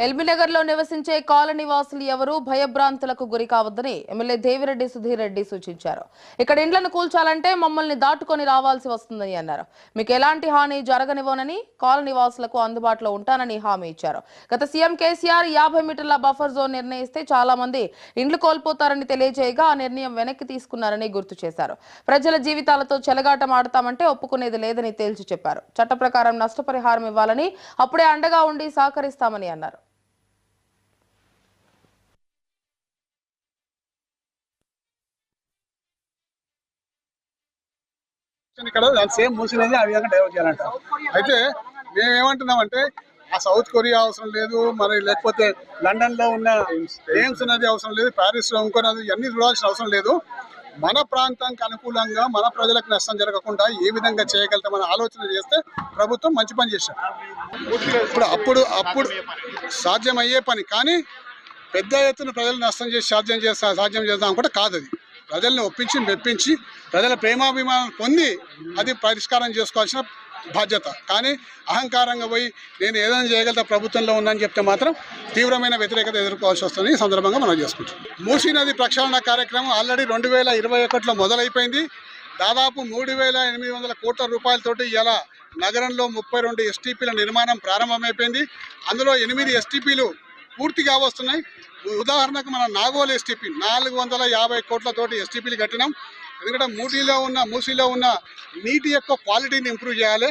ఎల్బీనగర్ లో నివసించే కాలనీ వాసులు ఎవరూ భయభ్రాంతులకు గురి కావద్దని ఎమ్మెల్యే దేవిరెడ్డి సుధీర్ రెడ్డి సూచించారు. ఇక్కడ ఇండ్లను కూల్చాలంటే మమ్మల్ని దాటుకొని రావాల్సి వస్తుందని అన్నారు. మీకు ఎలాంటి హాని జరగనివ్వనని కాలనీ వాసులకు అందుబాటులో ఉంటానని హామీ ఇచ్చారు. గత సీఎం కేసీఆర్ 50 మీటర్ల బఫర్ జోన్ నిర్ణయిస్తే చాలా మంది ఇండ్లు కోల్పోతారని తెలియజేయగా ఆ నిర్ణయం వెనక్కి తీసుకున్నారని గుర్తు చేశారు. ప్రజల జీవితాలతో చెలగాటం ఆడతామంటే ఒప్పుకునేది లేదని తేల్చి చెప్పారు. చట్ట ప్రకారం నష్టపరిహారం ఇవ్వాలని, అప్పుడే అండగా ఉండి సహకరిస్తామని అన్నారు. ఇక్కడ సేమ్ మూసినది ఆ విధంగా డెవలప్ చేయాలంట. అయితే మేము ఏమంటున్నామంటే ఆ సౌత్ కొరియా అవసరం లేదు, మరి లేకపోతే లండన్ లో ఉన్న ఎయిమ్స్ నది అవసరం లేదు, ప్యారిస్ లో ఇంకో నది ఇవన్నీ చూడాల్సిన అవసరం లేదు. మన ప్రాంతానికి అనుకూలంగా మన ప్రజలకు నష్టం జరగకుండా ఏ విధంగా చేయగలుగుతామని ఆలోచన చేస్తే ప్రభుత్వం మంచి పని చేశారు. అప్పుడు సాధ్యమయ్యే పని, కానీ పెద్ద ఎత్తున ప్రజలు నష్టం చేసి సాధ్యం చేద్దాం అనుకుంటే కాదు. అది ప్రజల్ని ఒప్పించి మెప్పించి ప్రజల ప్రేమాభిమానాలు పొంది అది పరిష్కారం చేసుకోవాల్సిన బాధ్యత. కానీ అహంకారంగా పోయి నేను ఏదైనా చేయగలుగుతా ప్రభుత్వంలో ఉందని చెప్తే మాత్రం తీవ్రమైన వ్యతిరేకత ఎదుర్కోవాల్సి వస్తుంది. ఈ సందర్భంగా మనం చేసుకుంటాం. మూసీ నది ప్రక్షాళన కార్యక్రమం ఆల్రెడీ 2021లో మొదలైపోయింది. దాదాపు 3,800 కోట్ల రూపాయలతోటి ఇలా నగరంలో 32 ఎస్టీపీల నిర్మాణం ప్రారంభమైపోయింది. అందులో 8 ఎస్టీపీలు పూర్తిగా వస్తున్నాయి. ఉదాహరణకు మన నాగోల్ ఎస్టీపీ 450 కోట్లతోటి ఎస్టీపీలు కట్టినాం. ఎందుకంటే మూసీలో ఉన్న నీటి యొక్క క్వాలిటీని ఇంప్రూవ్ చేయాలి.